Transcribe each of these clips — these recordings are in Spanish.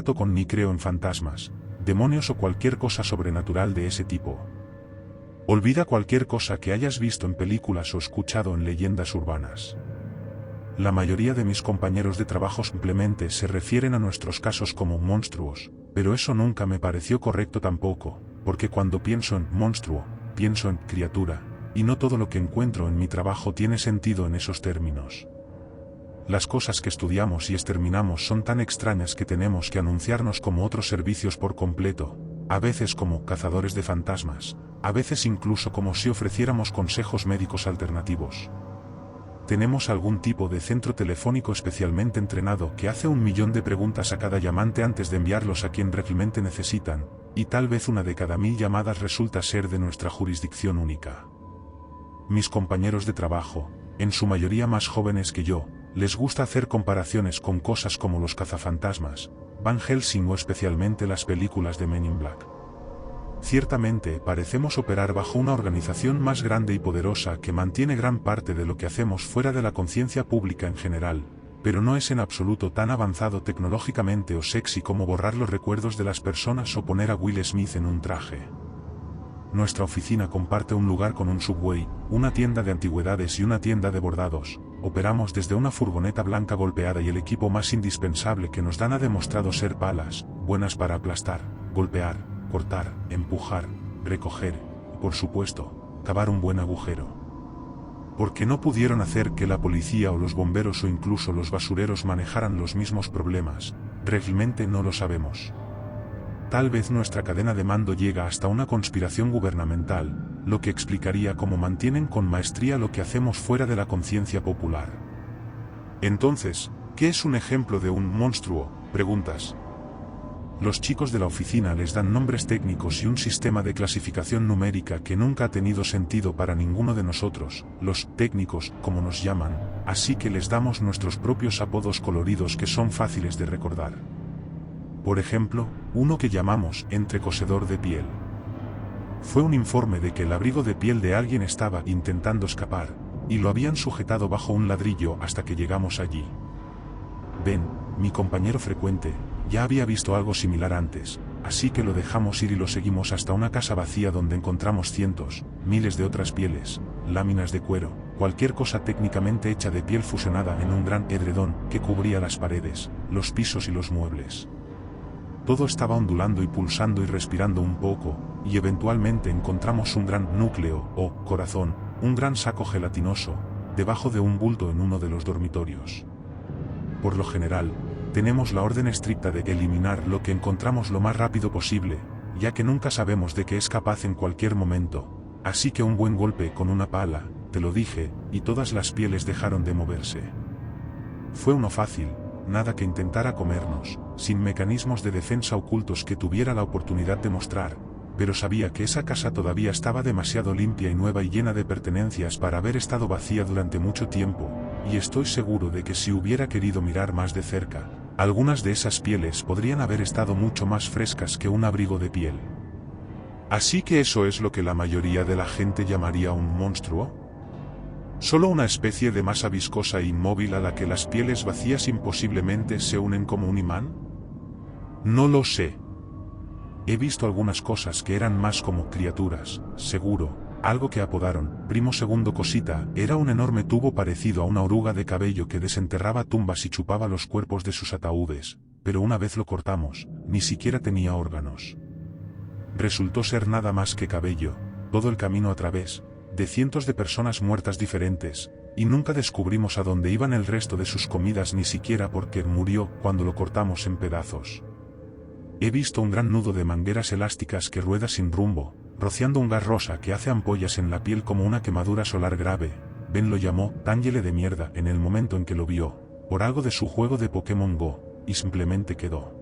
trato con ni creo en fantasmas, demonios o cualquier cosa sobrenatural de ese tipo. Olvida cualquier cosa que hayas visto en películas o escuchado en leyendas urbanas. La mayoría de mis compañeros de trabajo simplemente se refieren a nuestros casos como monstruos, pero eso nunca me pareció correcto tampoco, porque cuando pienso en monstruo, pienso en criatura, y no todo lo que encuentro en mi trabajo tiene sentido en esos términos. Las cosas que estudiamos y exterminamos son tan extrañas que tenemos que anunciarnos como otros servicios por completo, a veces como cazadores de fantasmas, a veces incluso como si ofreciéramos consejos médicos alternativos. Tenemos algún tipo de centro telefónico especialmente entrenado que hace 1.000.000 de preguntas a cada llamante antes de enviarlos a quien realmente necesitan, y tal vez una de cada 1.000 llamadas resulta ser de nuestra jurisdicción única. Mis compañeros de trabajo, en su mayoría más jóvenes que yo, les gusta hacer comparaciones con cosas como los cazafantasmas, Van Helsing o especialmente las películas de Men in Black. Ciertamente parecemos operar bajo una organización más grande y poderosa que mantiene gran parte de lo que hacemos fuera de la conciencia pública en general, pero no es en absoluto tan avanzado tecnológicamente o sexy como borrar los recuerdos de las personas o poner a Will Smith en un traje. Nuestra oficina comparte un lugar con un Subway, una tienda de antigüedades y una tienda de bordados. Operamos desde una furgoneta blanca golpeada y el equipo más indispensable que nos dan ha demostrado ser palas, buenas para aplastar, golpear, cortar, empujar, recoger, y por supuesto, cavar un buen agujero. Porque no pudieron hacer que la policía o los bomberos o incluso los basureros manejaran los mismos problemas, realmente no lo sabemos. Tal vez nuestra cadena de mando llega hasta una conspiración gubernamental, lo que explicaría cómo mantienen con maestría lo que hacemos fuera de la conciencia popular. Entonces, ¿qué es un ejemplo de un monstruo? Preguntas. Los chicos de la oficina les dan nombres técnicos y un sistema de clasificación numérica que nunca ha tenido sentido para ninguno de nosotros, los técnicos, como nos llaman, así que les damos nuestros propios apodos coloridos que son fáciles de recordar. Por ejemplo, uno que llamamos entrecosedor de piel. Fue un informe de que el abrigo de piel de alguien estaba intentando escapar, y lo habían sujetado bajo un ladrillo hasta que llegamos allí. Ben, mi compañero frecuente, ya había visto algo similar antes, así que lo dejamos ir y lo seguimos hasta una casa vacía donde encontramos cientos, miles de otras pieles, láminas de cuero, cualquier cosa técnicamente hecha de piel fusionada en un gran edredón que cubría las paredes, los pisos y los muebles. Todo estaba ondulando y pulsando y respirando un poco, y eventualmente encontramos un gran núcleo, o corazón, un gran saco gelatinoso, debajo de un bulto en uno de los dormitorios. Por lo general, tenemos la orden estricta de eliminar lo que encontramos lo más rápido posible, ya que nunca sabemos de qué es capaz en cualquier momento, así que un buen golpe con una pala, te lo dije, y todas las pieles dejaron de moverse. Fue uno fácil, nada que intentara comernos, sin mecanismos de defensa ocultos que tuviera la oportunidad de mostrar, pero sabía que esa casa todavía estaba demasiado limpia y nueva y llena de pertenencias para haber estado vacía durante mucho tiempo, y estoy seguro de que si hubiera querido mirar más de cerca, algunas de esas pieles podrían haber estado mucho más frescas que un abrigo de piel. Así que eso es lo que la mayoría de la gente llamaría un monstruo. ¿Solo una especie de masa viscosa e inmóvil a la que las pieles vacías imposiblemente se unen como un imán? No lo sé. He visto algunas cosas que eran más como criaturas, seguro. Algo que apodaron, primo segundo cosita, era un enorme tubo parecido a una oruga de cabello que desenterraba tumbas y chupaba los cuerpos de sus ataúdes, pero una vez lo cortamos, ni siquiera tenía órganos. Resultó ser nada más que cabello, todo el camino a través de cientos de personas muertas diferentes, y nunca descubrimos a dónde iban el resto de sus comidas ni siquiera porque murió cuando lo cortamos en pedazos. He visto un gran nudo de mangueras elásticas que rueda sin rumbo, rociando un gas rosa que hace ampollas en la piel como una quemadura solar grave. Ben lo llamó Tángele de mierda en el momento en que lo vio, por algo de su juego de Pokémon Go, y simplemente quedó.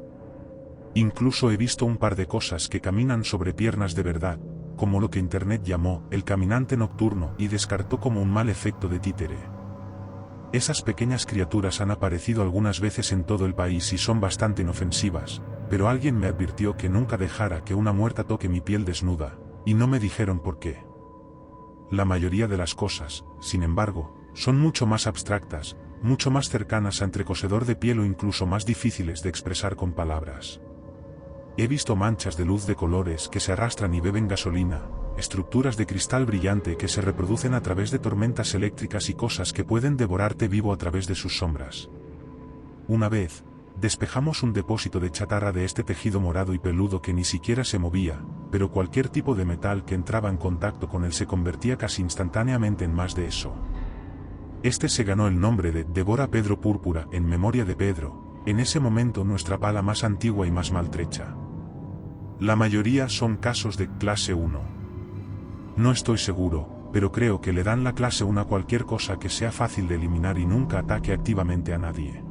Incluso he visto un par de cosas que caminan sobre piernas de verdad, como lo que Internet llamó el caminante nocturno y descartó como un mal efecto de títere. Esas pequeñas criaturas han aparecido algunas veces en todo el país y son bastante inofensivas, pero alguien me advirtió que nunca dejara que una muerta toque mi piel desnuda, y no me dijeron por qué. La mayoría de las cosas, sin embargo, son mucho más abstractas, mucho más cercanas a entrecosedor de piel o incluso más difíciles de expresar con palabras. He visto manchas de luz de colores que se arrastran y beben gasolina, estructuras de cristal brillante que se reproducen a través de tormentas eléctricas y cosas que pueden devorarte vivo a través de sus sombras. Una vez, despejamos un depósito de chatarra de este tejido morado y peludo que ni siquiera se movía, pero cualquier tipo de metal que entraba en contacto con él se convertía casi instantáneamente en más de eso. Este se ganó el nombre de Devora Pedro Púrpura en memoria de Pedro, en ese momento nuestra pala más antigua y más maltrecha. La mayoría son casos de clase 1. No estoy seguro, pero creo que le dan la clase 1 a cualquier cosa que sea fácil de eliminar y nunca ataque activamente a nadie.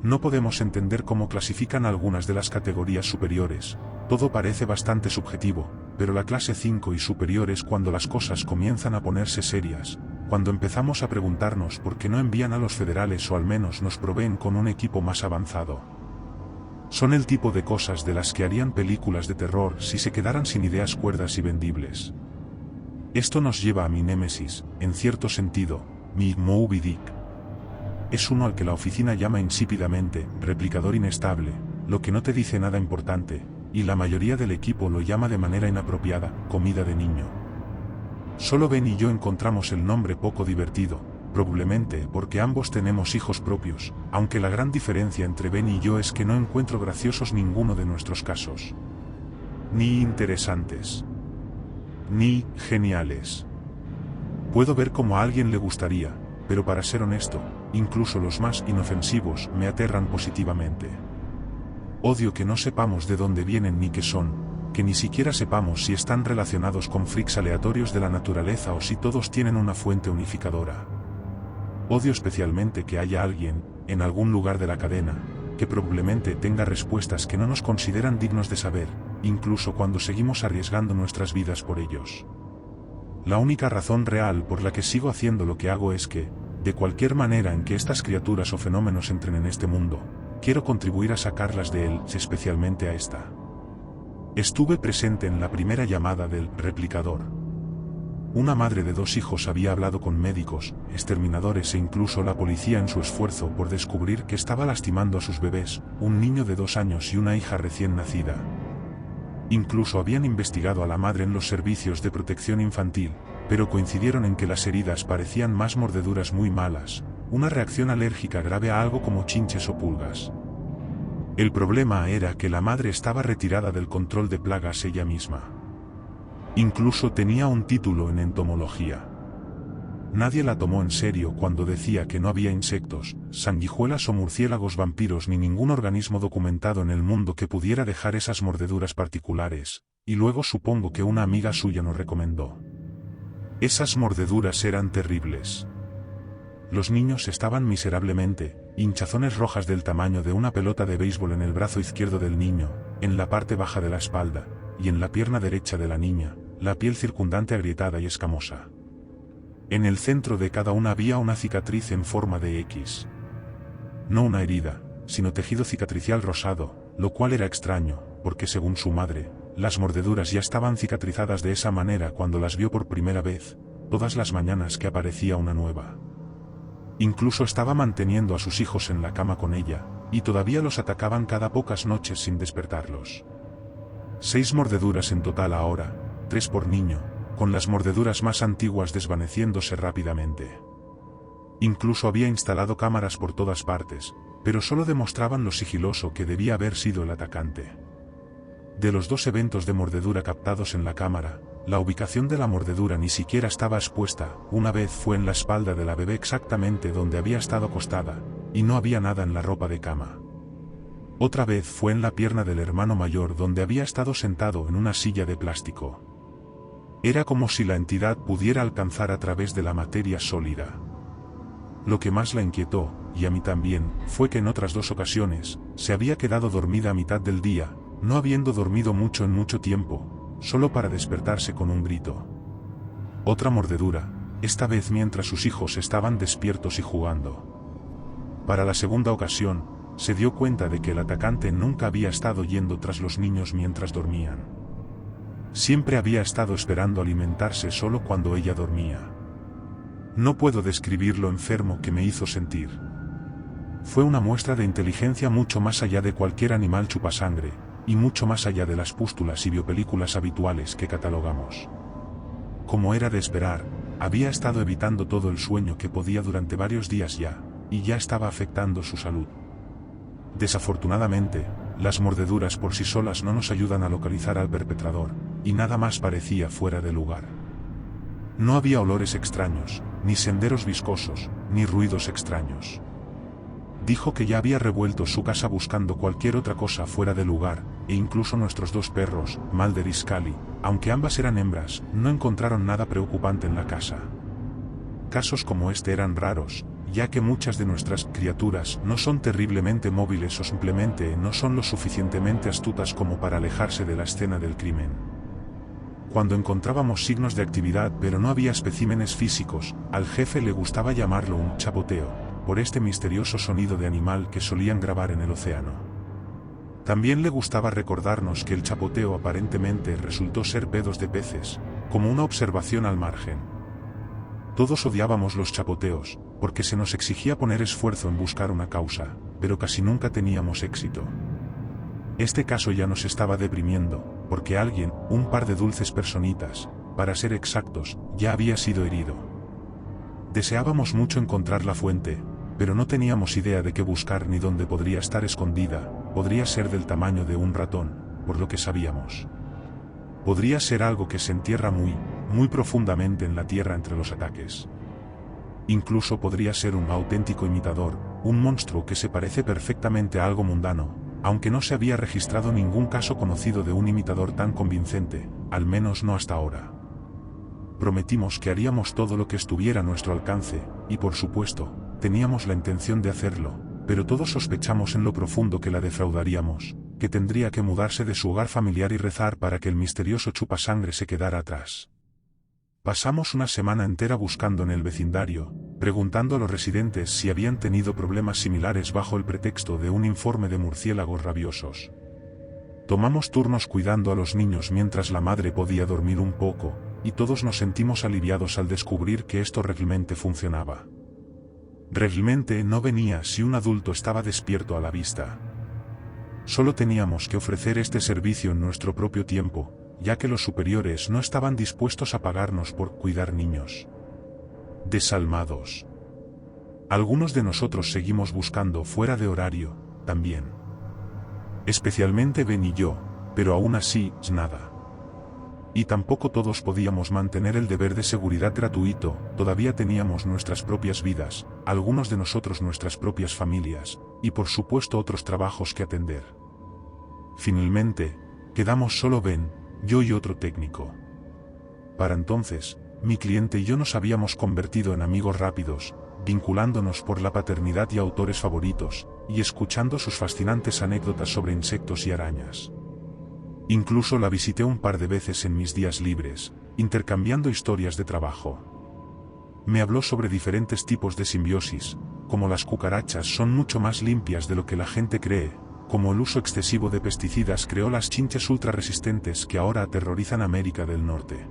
No podemos entender cómo clasifican algunas de las categorías superiores, todo parece bastante subjetivo, pero la clase 5 y superior es cuando las cosas comienzan a ponerse serias, cuando empezamos a preguntarnos por qué no envían a los federales o al menos nos proveen con un equipo más avanzado. Son el tipo de cosas de las que harían películas de terror si se quedaran sin ideas cuerdas y vendibles. Esto nos lleva a mi némesis, en cierto sentido, mi Moby Dick. Es uno al que la oficina llama insípidamente, replicador inestable, lo que no te dice nada importante, y la mayoría del equipo lo llama de manera inapropiada, comida de niño. Solo Ben y yo encontramos el nombre poco divertido, probablemente porque ambos tenemos hijos propios, aunque la gran diferencia entre Ben y yo es que no encuentro graciosos ninguno de nuestros casos. Ni interesantes. Ni geniales. Puedo ver cómo a alguien le gustaría, pero para ser honesto, incluso los más inofensivos me aterran positivamente. Odio que no sepamos de dónde vienen ni qué son, que ni siquiera sepamos si están relacionados con freaks aleatorios de la naturaleza o si todos tienen una fuente unificadora. Odio especialmente que haya alguien, en algún lugar de la cadena, que probablemente tenga respuestas que no nos consideran dignos de saber, incluso cuando seguimos arriesgando nuestras vidas por ellos. La única razón real por la que sigo haciendo lo que hago es que, de cualquier manera en que estas criaturas o fenómenos entren en este mundo, quiero contribuir a sacarlas de él, especialmente a esta. Estuve presente en la primera llamada del replicador. Una madre de 2 hijos había hablado con médicos, exterminadores e incluso la policía en su esfuerzo por descubrir que estaba lastimando a sus bebés, un niño de 2 años y una hija recién nacida. Incluso habían investigado a la madre en los servicios de protección infantil, pero coincidieron en que las heridas parecían más mordeduras muy malas, una reacción alérgica grave a algo como chinches o pulgas. El problema era que la madre estaba retirada del control de plagas ella misma. Incluso tenía un título en entomología. Nadie la tomó en serio cuando decía que no había insectos, sanguijuelas o murciélagos vampiros ni ningún organismo documentado en el mundo que pudiera dejar esas mordeduras particulares, y luego supongo que una amiga suya nos recomendó. Esas mordeduras eran terribles. Los niños estaban miserablemente, hinchazones rojas del tamaño de una pelota de béisbol en el brazo izquierdo del niño, en la parte baja de la espalda, y en la pierna derecha de la niña, la piel circundante agrietada y escamosa. En el centro de cada una había una cicatriz en forma de X. No una herida, sino tejido cicatricial rosado, lo cual era extraño, porque según su madre, las mordeduras ya estaban cicatrizadas de esa manera cuando las vio por primera vez, todas las mañanas que aparecía una nueva. Incluso estaba manteniendo a sus hijos en la cama con ella, y todavía los atacaban cada pocas noches sin despertarlos. 6 mordeduras en total ahora, 3 por niño, con las mordeduras más antiguas desvaneciéndose rápidamente. Incluso había instalado cámaras por todas partes, pero solo demostraban lo sigiloso que debía haber sido el atacante. De los 2 eventos de mordedura captados en la cámara, la ubicación de la mordedura ni siquiera estaba expuesta. Una vez fue en la espalda de la bebé exactamente donde había estado acostada, y no había nada en la ropa de cama. Otra vez fue en la pierna del hermano mayor donde había estado sentado en una silla de plástico. Era como si la entidad pudiera alcanzar a través de la materia sólida. Lo que más la inquietó, y a mí también, fue que en otras 2 ocasiones, se había quedado dormida a mitad del día, no habiendo dormido mucho en mucho tiempo, solo para despertarse con un grito. Otra mordedura, esta vez mientras sus hijos estaban despiertos y jugando. Para la segunda ocasión, se dio cuenta de que el atacante nunca había estado yendo tras los niños mientras dormían. Siempre había estado esperando alimentarse solo cuando ella dormía. No puedo describir lo enfermo que me hizo sentir. Fue una muestra de inteligencia mucho más allá de cualquier animal chupasangre, y mucho más allá de las pústulas y biopelículas habituales que catalogamos. Como era de esperar, había estado evitando todo el sueño que podía durante varios días ya, y ya estaba afectando su salud. Desafortunadamente, las mordeduras por sí solas no nos ayudan a localizar al perpetrador, y nada más parecía fuera de lugar. No había olores extraños, ni senderos viscosos, ni ruidos extraños. Dijo que ya había revuelto su casa buscando cualquier otra cosa fuera de lugar, e incluso nuestros dos perros, Mulder y Scully, aunque ambas eran hembras, no encontraron nada preocupante en la casa. Casos como este eran raros, ya que muchas de nuestras criaturas no son terriblemente móviles o simplemente no son lo suficientemente astutas como para alejarse de la escena del crimen. Cuando encontrábamos signos de actividad pero no había especímenes físicos, al jefe le gustaba llamarlo un chapoteo, por este misterioso sonido de animal que solían grabar en el océano. También le gustaba recordarnos que el chapoteo aparentemente resultó ser pedos de peces, como una observación al margen. Todos odiábamos los chapoteos, porque se nos exigía poner esfuerzo en buscar una causa, pero casi nunca teníamos éxito. Este caso ya nos estaba deprimiendo, porque alguien, un par de dulces personitas, para ser exactos, ya había sido herido. Deseábamos mucho encontrar la fuente, pero no teníamos idea de qué buscar ni dónde podría estar escondida. Podría ser del tamaño de un ratón, por lo que sabíamos. Podría ser algo que se entierra muy profundamente en la tierra entre los ataques. Incluso podría ser un auténtico imitador, un monstruo que se parece perfectamente a algo mundano, aunque no se había registrado ningún caso conocido de un imitador tan convincente, al menos no hasta ahora. Prometimos que haríamos todo lo que estuviera a nuestro alcance, y por supuesto, teníamos la intención de hacerlo, pero todos sospechamos en lo profundo que la defraudaríamos, que tendría que mudarse de su hogar familiar y rezar para que el misterioso chupasangre se quedara atrás. Pasamos una semana entera buscando en el vecindario, preguntando a los residentes si habían tenido problemas similares bajo el pretexto de un informe de murciélagos rabiosos. Tomamos turnos cuidando a los niños mientras la madre podía dormir un poco, y todos nos sentimos aliviados al descubrir que esto realmente funcionaba. Realmente no venía si un adulto estaba despierto a la vista. Solo teníamos que ofrecer este servicio en nuestro propio tiempo, ya que los superiores no estaban dispuestos a pagarnos por cuidar niños. Desalmados. Algunos de nosotros seguimos buscando fuera de horario, también. Especialmente Ben y yo, pero aún así, nada. Y tampoco todos podíamos mantener el deber de seguridad gratuito, todavía teníamos nuestras propias vidas, algunos de nosotros nuestras propias familias, y por supuesto otros trabajos que atender. Finalmente, quedamos solo Ben, yo y otro técnico. Para entonces, mi cliente y yo nos habíamos convertido en amigos rápidos, vinculándonos por la paternidad y autores favoritos, y escuchando sus fascinantes anécdotas sobre insectos y arañas. Incluso la visité un par de veces en mis días libres, intercambiando historias de trabajo. Me habló sobre diferentes tipos de simbiosis, como las cucarachas son mucho más limpias de lo que la gente cree, como el uso excesivo de pesticidas creó las chinches ultra resistentes que ahora aterrorizan América del Norte.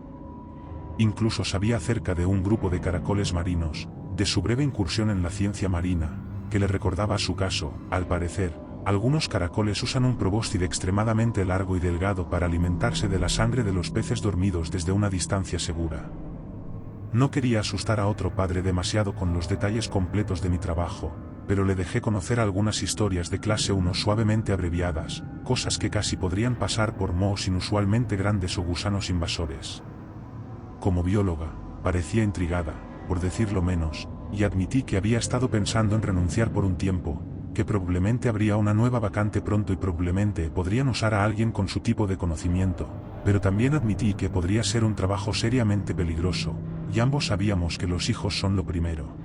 Incluso sabía acerca de un grupo de caracoles marinos, de su breve incursión en la ciencia marina, que le recordaba su caso. Al parecer, algunos caracoles usan un probóscide extremadamente largo y delgado para alimentarse de la sangre de los peces dormidos desde una distancia segura. No quería asustar a otro padre demasiado con los detalles completos de mi trabajo, pero le dejé conocer algunas historias de clase 1 suavemente abreviadas, cosas que casi podrían pasar por mohos inusualmente grandes o gusanos invasores. Como bióloga, parecía intrigada, por decirlo menos, y admití que había estado pensando en renunciar por un tiempo, que probablemente habría una nueva vacante pronto y probablemente podrían usar a alguien con su tipo de conocimiento, pero también admití que podría ser un trabajo seriamente peligroso, y ambos sabíamos que los hijos son lo primero.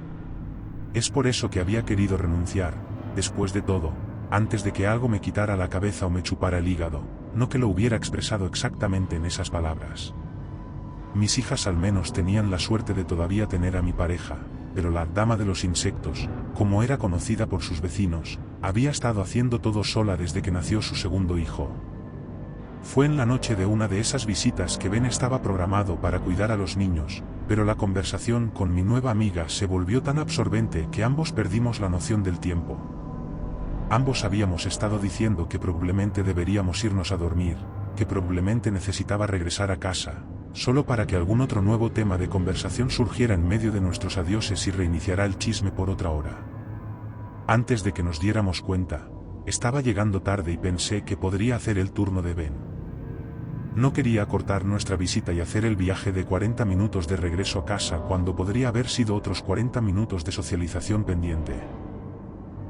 Es por eso que había querido renunciar, después de todo, antes de que algo me quitara la cabeza o me chupara el hígado, no que lo hubiera expresado exactamente en esas palabras. Mis hijas al menos tenían la suerte de todavía tener a mi pareja, pero la dama de los insectos, como era conocida por sus vecinos, había estado haciendo todo sola desde que nació su segundo hijo. Fue en la noche de una de esas visitas que Ben estaba programado para cuidar a los niños, pero la conversación con mi nueva amiga se volvió tan absorbente que ambos perdimos la noción del tiempo. Ambos habíamos estado diciendo que probablemente deberíamos irnos a dormir, que probablemente necesitaba regresar a casa, solo para que algún otro nuevo tema de conversación surgiera en medio de nuestros adioses y reiniciara el chisme por otra hora. Antes de que nos diéramos cuenta, estaba llegando tarde y pensé que podría hacer el turno de Ben. No quería acortar nuestra visita y hacer el viaje de 40 minutos de regreso a casa cuando podría haber sido otros 40 minutos de socialización pendiente.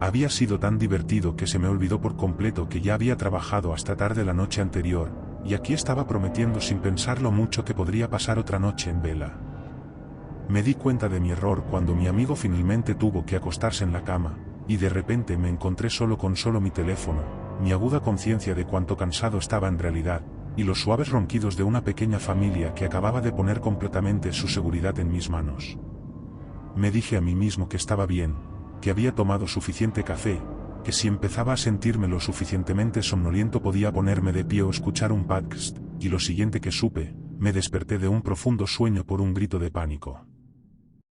Había sido tan divertido que se me olvidó por completo que ya había trabajado hasta tarde la noche anterior, y aquí estaba prometiendo sin pensarlo mucho que podría pasar otra noche en vela. Me di cuenta de mi error cuando mi amigo finalmente tuvo que acostarse en la cama, y de repente me encontré solo con mi teléfono, mi aguda conciencia de cuánto cansado estaba en realidad, y los suaves ronquidos de una pequeña familia que acababa de poner completamente su seguridad en mis manos. Me dije a mí mismo que estaba bien, que había tomado suficiente café, que si empezaba a sentirme lo suficientemente somnoliento podía ponerme de pie o escuchar un podcast, y lo siguiente que supe, me desperté de un profundo sueño por un grito de pánico.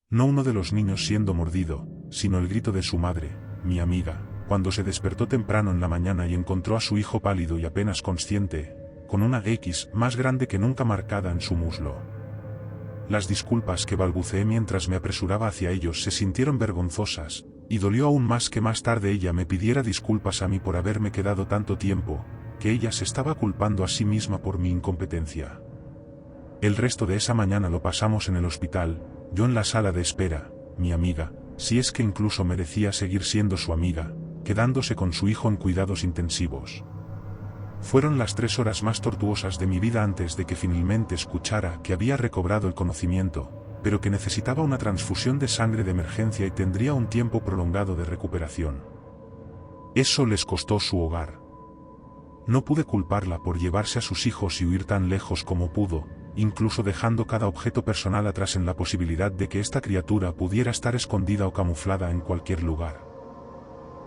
No uno de los niños siendo mordido, sino el grito de su madre, mi amiga, cuando se despertó temprano en la mañana y encontró a su hijo pálido y apenas consciente, con una X más grande que nunca marcada en su muslo. Las disculpas que balbuceé mientras me apresuraba hacia ellos se sintieron vergonzosas, y dolió aún más que más tarde ella me pidiera disculpas a mí por haberme quedado tanto tiempo, que ella se estaba culpando a sí misma por mi incompetencia. El resto de esa mañana lo pasamos en el hospital, yo en la sala de espera, mi amiga, si es que incluso merecía seguir siendo su amiga, quedándose con su hijo en cuidados intensivos. Fueron las 3 horas más tortuosas de mi vida antes de que finalmente escuchara que había recobrado el conocimiento, pero que necesitaba una transfusión de sangre de emergencia y tendría un tiempo prolongado de recuperación. Eso les costó su hogar. No pude culparla por llevarse a sus hijos y huir tan lejos como pudo, incluso dejando cada objeto personal atrás en la posibilidad de que esta criatura pudiera estar escondida o camuflada en cualquier lugar.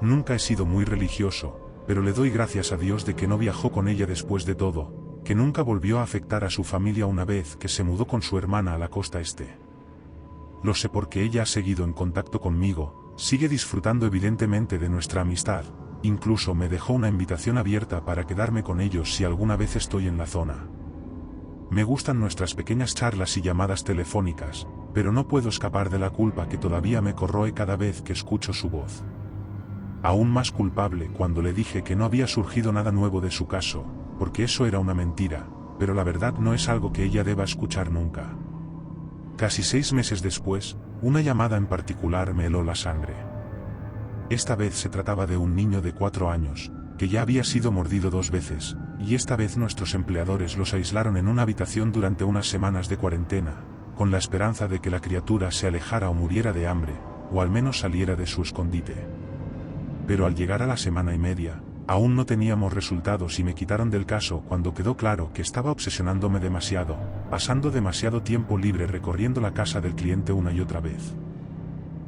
Nunca he sido muy religioso, pero le doy gracias a Dios de que no viajó con ella después de todo, que nunca volvió a afectar a su familia una vez que se mudó con su hermana a la costa este. Lo sé porque ella ha seguido en contacto conmigo, sigue disfrutando evidentemente de nuestra amistad, incluso me dejó una invitación abierta para quedarme con ellos si alguna vez estoy en la zona. Me gustan nuestras pequeñas charlas y llamadas telefónicas, pero no puedo escapar de la culpa que todavía me corroe cada vez que escucho su voz. Aún más culpable cuando le dije que no había surgido nada nuevo de su caso, porque eso era una mentira, pero la verdad no es algo que ella deba escuchar nunca. Casi 6 meses después, una llamada en particular me heló la sangre. Esta vez se trataba de un niño de 4 años, que ya había sido mordido 2 veces, y esta vez nuestros empleadores los aislaron en una habitación durante unas semanas de cuarentena, con la esperanza de que la criatura se alejara o muriera de hambre, o al menos saliera de su escondite. Pero al llegar a la semana y media, aún no teníamos resultados y me quitaron del caso cuando quedó claro que estaba obsesionándome demasiado, pasando demasiado tiempo libre recorriendo la casa del cliente una y otra vez.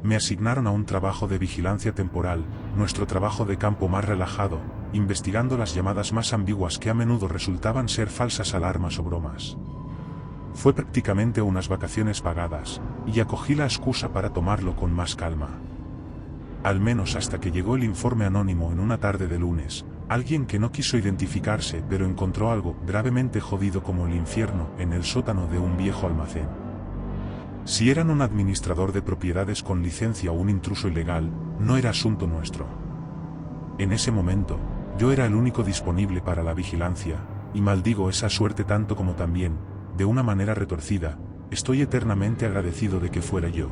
Me asignaron a un trabajo de vigilancia temporal, nuestro trabajo de campo más relajado, investigando las llamadas más ambiguas que a menudo resultaban ser falsas alarmas o bromas. Fue prácticamente unas vacaciones pagadas, y acogí la excusa para tomarlo con más calma. Al menos hasta que llegó el informe anónimo en una tarde de lunes, alguien que no quiso identificarse pero encontró algo gravemente jodido como el infierno en el sótano de un viejo almacén. Si eran un administrador de propiedades con licencia o un intruso ilegal, no era asunto nuestro. En ese momento, yo era el único disponible para la vigilancia, y maldigo esa suerte tanto como también, de una manera retorcida, estoy eternamente agradecido de que fuera yo.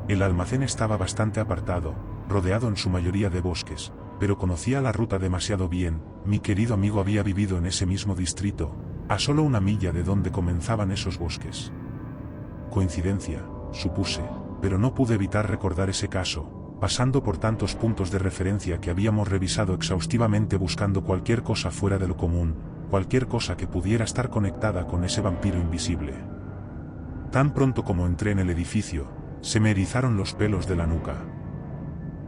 El almacén estaba bastante apartado, rodeado en su mayoría de bosques, pero conocía la ruta demasiado bien, mi querido amigo había vivido en ese mismo distrito, a solo 1 milla de donde comenzaban esos bosques. Coincidencia, supuse, pero no pude evitar recordar ese caso, pasando por tantos puntos de referencia que habíamos revisado exhaustivamente buscando cualquier cosa fuera de lo común, cualquier cosa que pudiera estar conectada con ese vampiro invisible. Tan pronto como entré en el edificio, se me erizaron los pelos de la nuca.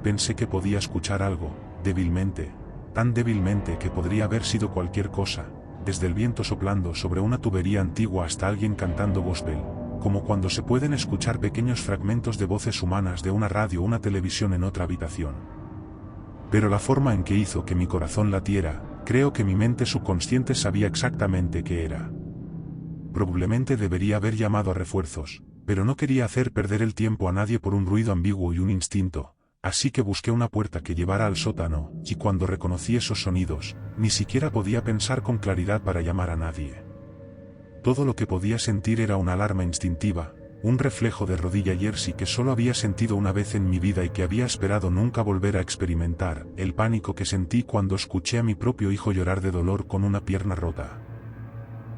Pensé que podía escuchar algo, débilmente, tan débilmente que podría haber sido cualquier cosa, desde el viento soplando sobre una tubería antigua hasta alguien cantando gospel, como cuando se pueden escuchar pequeños fragmentos de voces humanas de una radio o una televisión en otra habitación. Pero la forma en que hizo que mi corazón latiera, creo que mi mente subconsciente sabía exactamente qué era. Probablemente debería haber llamado a refuerzos, pero no quería hacer perder el tiempo a nadie por un ruido ambiguo y un instinto, así que busqué una puerta que llevara al sótano, y cuando reconocí esos sonidos, ni siquiera podía pensar con claridad para llamar a nadie. Todo lo que podía sentir era una alarma instintiva, un reflejo de rodilla jersey que solo había sentido una vez en mi vida y que había esperado nunca volver a experimentar, el pánico que sentí cuando escuché a mi propio hijo llorar de dolor con una pierna rota.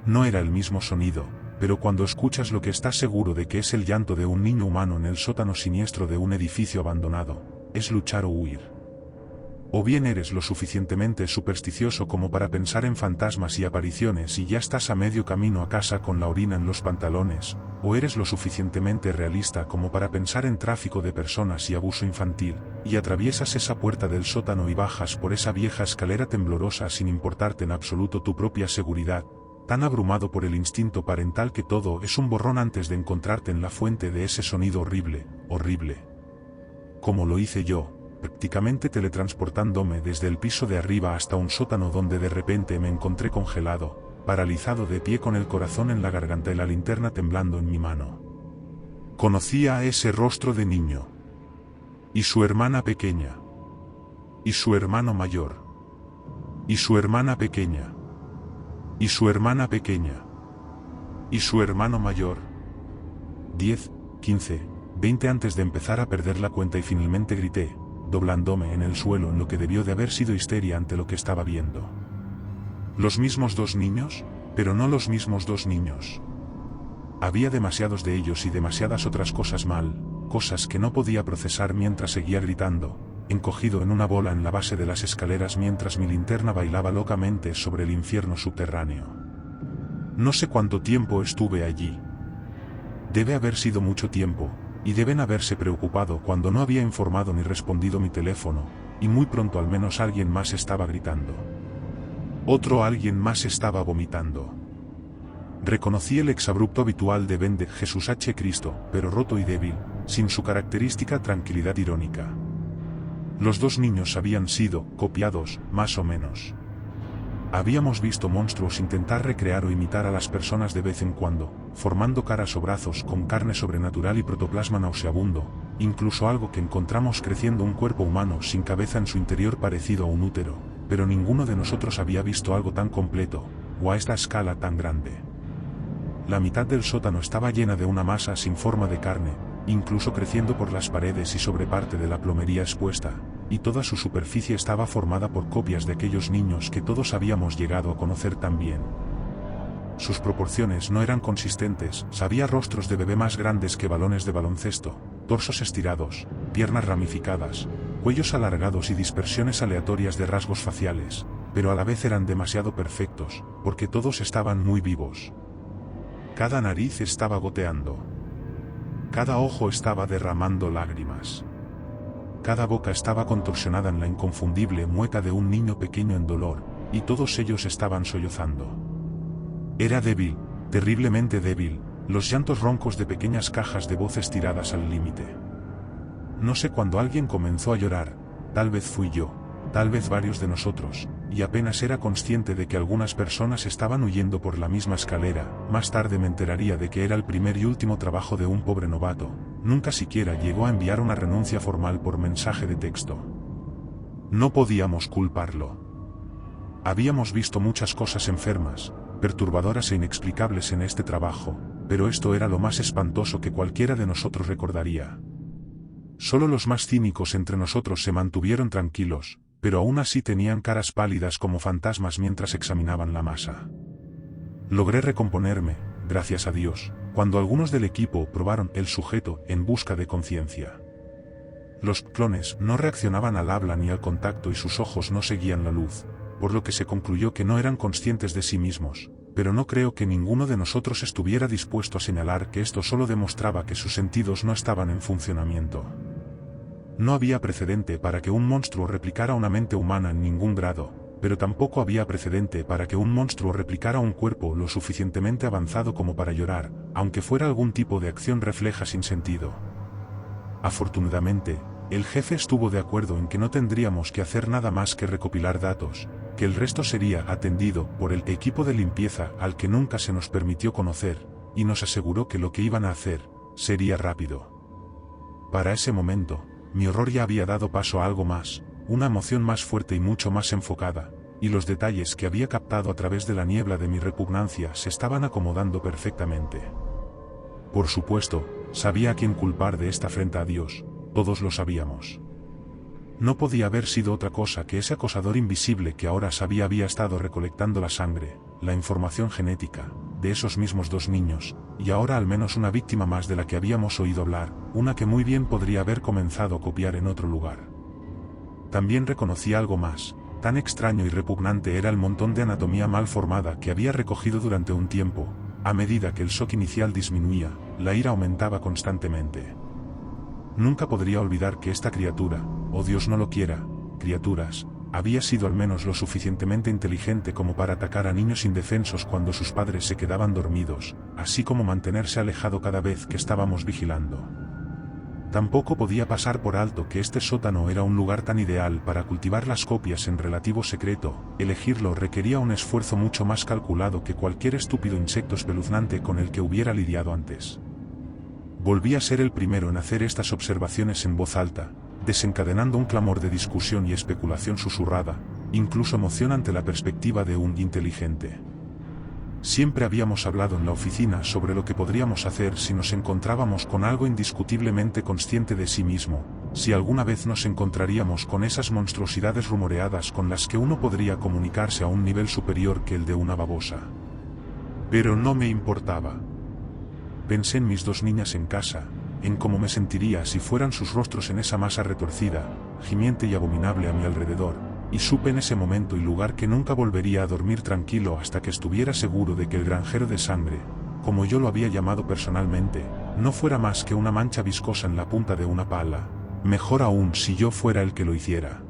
No era el mismo sonido, pero cuando escuchas lo que estás seguro de que es el llanto de un niño humano en el sótano siniestro de un edificio abandonado, es luchar o huir. O bien eres lo suficientemente supersticioso como para pensar en fantasmas y apariciones y ya estás a medio camino a casa con la orina en los pantalones, o eres lo suficientemente realista como para pensar en tráfico de personas y abuso infantil, y atraviesas esa puerta del sótano y bajas por esa vieja escalera temblorosa sin importarte en absoluto tu propia seguridad, tan abrumado por el instinto parental que todo es un borrón antes de encontrarte en la fuente de ese sonido horrible, horrible. Como lo hice yo, prácticamente teletransportándome desde el piso de arriba hasta un sótano donde de repente me encontré congelado, paralizado de pie con el corazón en la garganta y la linterna temblando en mi mano. Conocía a ese rostro de niño. Y su hermana pequeña. Y su hermano mayor. Y su hermana pequeña. Y su hermana pequeña. Y su hermano mayor. 10, 15, 20 antes de empezar a perder la cuenta y finalmente grité, doblándome en el suelo en lo que debió de haber sido histeria ante lo que estaba viendo. ¿Los mismos dos niños? Pero no los mismos dos niños. Había demasiados de ellos y demasiadas otras cosas mal, cosas que no podía procesar mientras seguía gritando, encogido en una bola en la base de las escaleras mientras mi linterna bailaba locamente sobre el infierno subterráneo. No sé cuánto tiempo estuve allí. Debe haber sido mucho tiempo, y deben haberse preocupado cuando no había informado ni respondido mi teléfono, y muy pronto al menos alguien más estaba gritando. Otro alguien más estaba vomitando. Reconocí el exabrupto habitual de Ben de Jesús H. Cristo, pero roto y débil, sin su característica tranquilidad irónica. Los dos niños habían sido copiados, más o menos. Habíamos visto monstruos intentar recrear o imitar a las personas de vez en cuando, formando caras o brazos con carne sobrenatural y protoplasma nauseabundo, incluso algo que encontramos creciendo un cuerpo humano sin cabeza en su interior parecido a un útero, pero ninguno de nosotros había visto algo tan completo, o a esta escala tan grande. La mitad del sótano estaba llena de una masa sin forma de carne, incluso creciendo por las paredes y sobre parte de la plomería expuesta, y toda su superficie estaba formada por copias de aquellos niños que todos habíamos llegado a conocer tan bien. Sus proporciones no eran consistentes, había rostros de bebé más grandes que balones de baloncesto, torsos estirados, piernas ramificadas, cuellos alargados y dispersiones aleatorias de rasgos faciales, pero a la vez eran demasiado perfectos, porque todos estaban muy vivos. Cada nariz estaba goteando. Cada ojo estaba derramando lágrimas. Cada boca estaba contorsionada en la inconfundible mueca de un niño pequeño en dolor, y todos ellos estaban sollozando. Era débil, terriblemente débil, los llantos roncos de pequeñas cajas de voces tiradas al límite. No sé cuándo alguien comenzó a llorar, tal vez fui yo, tal vez varios de nosotros, y apenas era consciente de que algunas personas estaban huyendo por la misma escalera. Más tarde me enteraría de que era el primer y último trabajo de un pobre novato, nunca siquiera llegó a enviar una renuncia formal por mensaje de texto. No podíamos culparlo. Habíamos visto muchas cosas enfermas, perturbadoras e inexplicables en este trabajo, pero esto era lo más espantoso que cualquiera de nosotros recordaría. Solo los más cínicos entre nosotros se mantuvieron tranquilos, pero aún así tenían caras pálidas como fantasmas mientras examinaban la masa. Logré recomponerme, gracias a Dios, cuando algunos del equipo probaron el sujeto en busca de conciencia. Los clones no reaccionaban al habla ni al contacto y sus ojos no seguían la luz, por lo que se concluyó que no eran conscientes de sí mismos, pero no creo que ninguno de nosotros estuviera dispuesto a señalar que esto solo demostraba que sus sentidos no estaban en funcionamiento. No había precedente para que un monstruo replicara una mente humana en ningún grado, pero tampoco había precedente para que un monstruo replicara un cuerpo lo suficientemente avanzado como para llorar, aunque fuera algún tipo de acción refleja sin sentido. Afortunadamente, el jefe estuvo de acuerdo en que no tendríamos que hacer nada más que recopilar datos, que el resto sería atendido por el equipo de limpieza al que nunca se nos permitió conocer, y nos aseguró que lo que iban a hacer sería rápido. Para ese momento, mi horror ya había dado paso a algo más, una emoción más fuerte y mucho más enfocada, y los detalles que había captado a través de la niebla de mi repugnancia se estaban acomodando perfectamente. Por supuesto, sabía a quién culpar de esta afrenta a Dios, todos lo sabíamos. No podía haber sido otra cosa que ese acosador invisible que ahora sabía había estado recolectando la sangre, la información genética, de esos mismos dos niños, y ahora al menos una víctima más de la que habíamos oído hablar, una que muy bien podría haber comenzado a copiar en otro lugar. También reconocí algo más, tan extraño y repugnante era el montón de anatomía mal formada que había recogido durante un tiempo. A medida que el shock inicial disminuía, la ira aumentaba constantemente. Nunca podría olvidar que esta criatura, o Dios no lo quiera, criaturas, había sido al menos lo suficientemente inteligente como para atacar a niños indefensos cuando sus padres se quedaban dormidos, así como mantenerse alejado cada vez que estábamos vigilando. Tampoco podía pasar por alto que este sótano era un lugar tan ideal para cultivar las copias en relativo secreto. Elegirlo requería un esfuerzo mucho más calculado que cualquier estúpido insecto espeluznante con el que hubiera lidiado antes. Volví a ser el primero en hacer estas observaciones en voz alta, desencadenando un clamor de discusión y especulación susurrada, incluso emoción ante la perspectiva de un inteligente. Siempre habíamos hablado en la oficina sobre lo que podríamos hacer si nos encontrábamos con algo indiscutiblemente consciente de sí mismo, si alguna vez nos encontraríamos con esas monstruosidades rumoreadas con las que uno podría comunicarse a un nivel superior que el de una babosa. Pero no me importaba. Pensé en mis dos niñas en casa, en cómo me sentiría si fueran sus rostros en esa masa retorcida, gimiente y abominable a mi alrededor, y supe en ese momento y lugar que nunca volvería a dormir tranquilo hasta que estuviera seguro de que el granjero de sangre, como yo lo había llamado personalmente, no fuera más que una mancha viscosa en la punta de una pala, mejor aún si yo fuera el que lo hiciera.